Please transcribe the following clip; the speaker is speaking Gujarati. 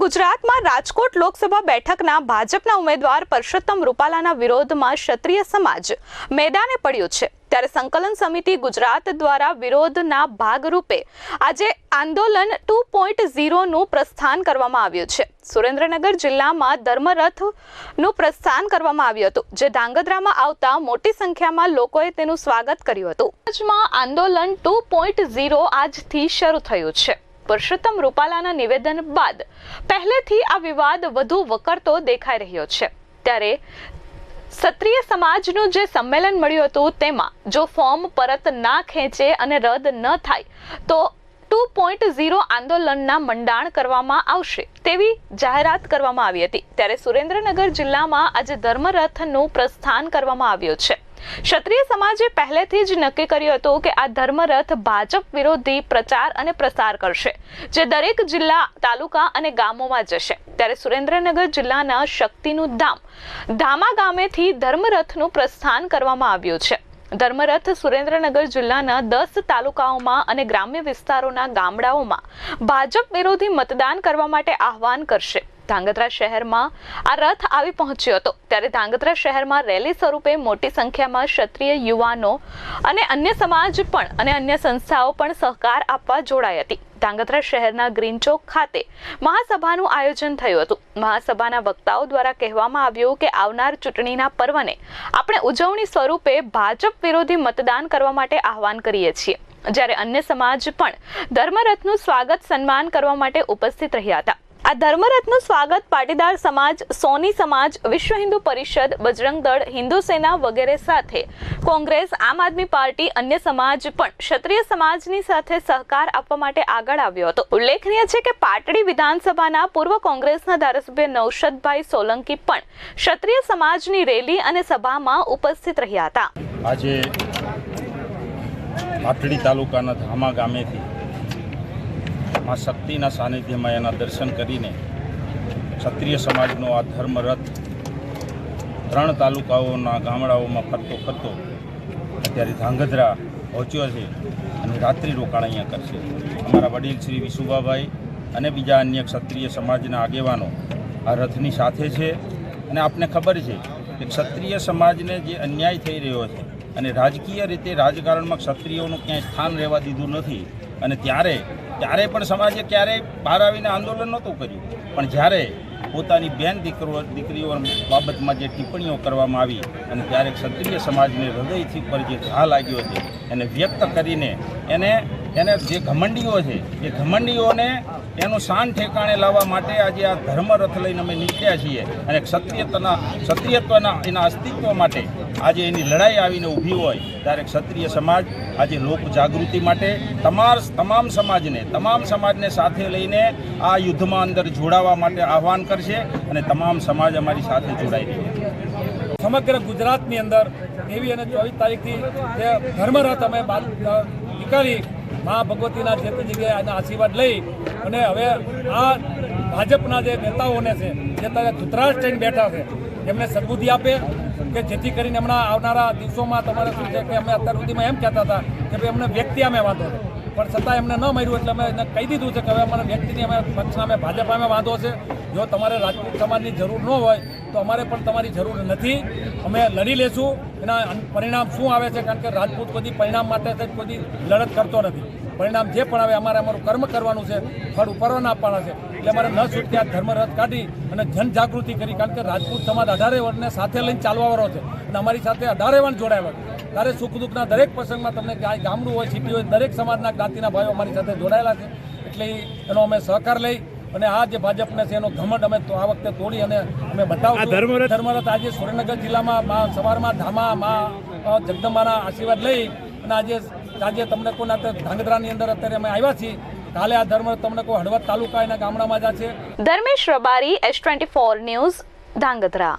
ગુજરાતમાં રાજકોટ લોકસભા બેઠકના ભાજપના ઉમેદવાર પરસોત્તમ રૂપાલાના વિરોધમાં ક્ષત્રિય સમાજ મેદાને પડ્યો છે। ત્યારે સંકલન સમિતિ ગુજરાત દ્વારા વિરોધના ભાગરૂપે આજે આંદોલન 2.0 નું પ્રસ્થાન કરવામાં આવ્યું છે। સુરેન્દ્રનગર જિલ્લામાં ધર્મરથનું પ્રસ્થાન કરવામાં આવ્યું હતું, જે ધાંગધ્રામાં આવતા મોટી સંખ્યામાં લોકોએ તેનું સ્વાગત કર્યું હતું। રાજ્યમાં આંદોલન 2.0 આજથી શરૂ થયું છે। પરસોત્તમ રૂપાલાના નિવેદન બાદ પહેલેથી આ વિવાદ વધુ વકરતો દેખાઈ રહ્યો છે। ત્યારે ક્ષત્રિય સમાજનું જે સંમેલન મળ્યું હતું તેમાં જો ફોર્મ પરત ના ખેંચે અને રદ ન થાય તો 2.0 આંદોલનના મંડાણ કરવામાં આવશે તેવી જાહેરાત કરવામાં આવી હતી। ત્યારે સુરેન્દ્રનગર જિલ્લામાં આજે ધર્મરથનું પ્રસ્થાન કરવામાં આવ્યું છે। ક્ષત્રિય સમાજે પહેલેથી જ નક્કી કર્યું હતું કે આ ધર્મરથ ભાજપ વિરોધી પ્રચાર અને પ્રસાર કરશે, જે દરેક જિલ્લા, તાલુકા અને ગામોમાં જશે। ત્યારે સુરેન્દ્રનગર જિલ્લાના શક્તિનું ધામા ગામેથી ધર્મરથનું પ્રસ્થાન કરવામાં આવ્યું છે। ધર્મરથ સુરેન્દ્રનગર જિલ્લાના 10 તાલુકાઓમાં અને ગ્રામ્ય વિસ્તારોના ગામડાઓમાં ભાજપ વિરોધી મતદાન કરવા માટે આહવાન કરશે। ધાંગધ્રા શહેરમાં આ રથ આવી પહોંચ્યો હતો। ત્યારે ધાંગધ્રા શહેરમાં રેલી સ્વરૂપે મોટી સંખ્યામાં ક્ષત્રિય યુવાનો અને અન્ય સમાજ પણ અને અન્ય સંસ્થાઓ પણ સહકાર આપવા જોડાઈ હતી। ધાંગધ્રા શહેરના ગ્રીન ચોક ખાતે મહાસભાનું આયોજન થયું હતું। મહાસભાના વક્તાઓ દ્વારા કહેવામાં આવ્યું કે આવનાર ચૂંટણીના પર્વને આપણે ઉજવણી સ્વરૂપે ભાજપ વિરોધી મતદાન કરવા માટે આહવાન કરીએ છીએ। જ્યારે અન્ય સમાજ પણ ધર્મરથનું સ્વાગત સન્માન કરવા માટે ઉપસ્થિત રહ્યા હતા। આ ધર્મરથનું સ્વાગત પાટીદાર સમાજ, સોની સમાજ, વિશ્વ હિન્દુ પરિષદ, બજરંગ દળ, હિન્દુ સેના વગેરે સાથે કોંગ્રેસ, આમ આદમી પાર્ટી, અન્ય સમાજ પણ ક્ષત્રિય સમાજની સાથે સહકાર આપવા માટે આગળ આવ્યો હતો। ઉલ્લેખનીય છે કે પાટડી વિધાનસભાના પૂર્વ કોંગ્રેસના ધારાસભ્ય નૌશદભાઈ સોલંકી પણ ક્ષત્રિય સમાજની રેલી અને સભામાં ઉપસ્થિત રહ્યા હતા। આજે પાટડી તાલુકાના ધામા ગામેથી માં શક્તિના સાનિધ્યમાં એના દર્શન કરીને ક્ષત્રિય સમાજનો આ ધર્મરથ 3 તાલુકાઓના ગામડાઓમાં ફરતો અત્યારે ધાંગધ્રા પહોંચ્યો છે અને રાત્રિ રોકાણ અહીંયા કરશે। અમારા વડીલ શ્રી વિશુભાભાઈ અને બીજા અન્ય ક્ષત્રિય સમાજના આગેવાનો આ રથની સાથે છે। અને આપને ખબર છે કે ક્ષત્રિય સમાજને જે અન્યાય થઈ રહ્યો છે અને રાજકીય રીતે રાજકારણમાં ક્ષત્રિયોનું ક્યાંય સ્થાન રહેવા દીધું નથી, અને ત્યારે પણ સમાજે ક્યારેય બહાર આવીને આંદોલન નહોતું કર્યું, પણ જ્યારે પોતાની બેન દીકરીઓ બાબતમાં જે ટિપ્પણીઓ કરવામાં આવી અને ત્યારે ક્ષત્રિય સમાજને હૃદયથી પર જે ઘા લાગ્યો છે એને વ્યક્ત કરીને એને જે ઘમંડીઓ છે એ ઘમંડીઓને એનું શાન ઠેકાણે લાવવા માટે આજે આ ધર્મરથ લઈને અમે નીકળ્યા છીએ। અને ક્ષત્રિયત્વના એના અસ્તિત્વ માટે આજે એની લડાઈ આવીને ઊભી હોય ત્યારે ક્ષત્રિય સમાજ આજે લોક જાગૃતિ માટે તમામ સમાજને સાથે લઈને આ યુદ્ધમાં અંદર જોડાવા માટે આહવાન કરશે અને તમામ સમાજ અમારી સાથે જોડાઈ રહે। સમગ્ર ગુજરાતની અંદર 23 અને 24 તારીખથી જે ધર્મરથ અમે નીકળી મા ભગવતીના જે તે જગ્યાએ એના આશીર્વાદ લઈ અને હવે આ ભાજપના જે નેતાઓને છે જે ત્યારે ધૃતરાષ્ટ્ર થઈને બેઠા છે એમને સદબુદ્ધિ આપે કે જેથી કરીને હમણાં આવનારા દિવસોમાં તમારે શું છે કે અમે અત્યાર સુધીમાં એમ કહેતા હતા કે ભાઈ અમને વ્યક્તિ અમે વાંધો છે, પણ છતાં એમને ન મળ્યું એટલે અમે એને કહી દીધું છે કે હવે અમારે વ્યક્તિની અમે પક્ષના અમે ભાજપ અમે વાંધો છે। જો તમારે રાજપૂત સમાજની જરૂર ન હોય તો અમારે પણ તમારી જરૂર નથી, અમે લડી લેશું। એના પરિણામ શું આવે છે, કારણ કે રાજપૂત કોઈ પરિણામ માટે કોઈ લડત કરતો નથી। પરિણામ જે પણ આવે અમારું કર્મ કરવાનું છે, ફળ ઉપરવાના આપવાના છે। એટલે અમારે ન છૂટકે આ ધર્મરથ કાઢી અને જનજાગૃતિ કરી, કારણ કે રાજપૂત સમાજ 18 વર્ષને સાથે લઈને ચાલવાવાળો છે અને અમારી સાથે 18 વર્ષ જોડાયેલો છે। ત્યારે સુખ દુઃખના દરેક પ્રસંગમાં તમને ગામડું હોય, સિટી હોય, દરેક સમાજના જ્ઞાતિના ભાઈઓ અમારી સાથે જોડાયેલા છે। એટલે એનો અમે સહકાર લઈ અને આ જે ભાજપને છે એનો ઘમંડ અમે આ વખતે તોડી અને અમે બતાવશું। ધર્મરથ આજે સુરેન્દ્રનગર જિલ્લામાં સવારમાં ધામા જગદંબાના આશીર્વાદ લઈ અને આજે તમને કોના ધાંગધ્રાની અંદર અત્યારે અમે આવ્યા છીએ। કાલે આ ધર્મરથ તમને કોઈ હળવદ તાલુકા એના ગામડામાં જ છે। Dharmesh Rabari, S24 news, Dhrangadhra.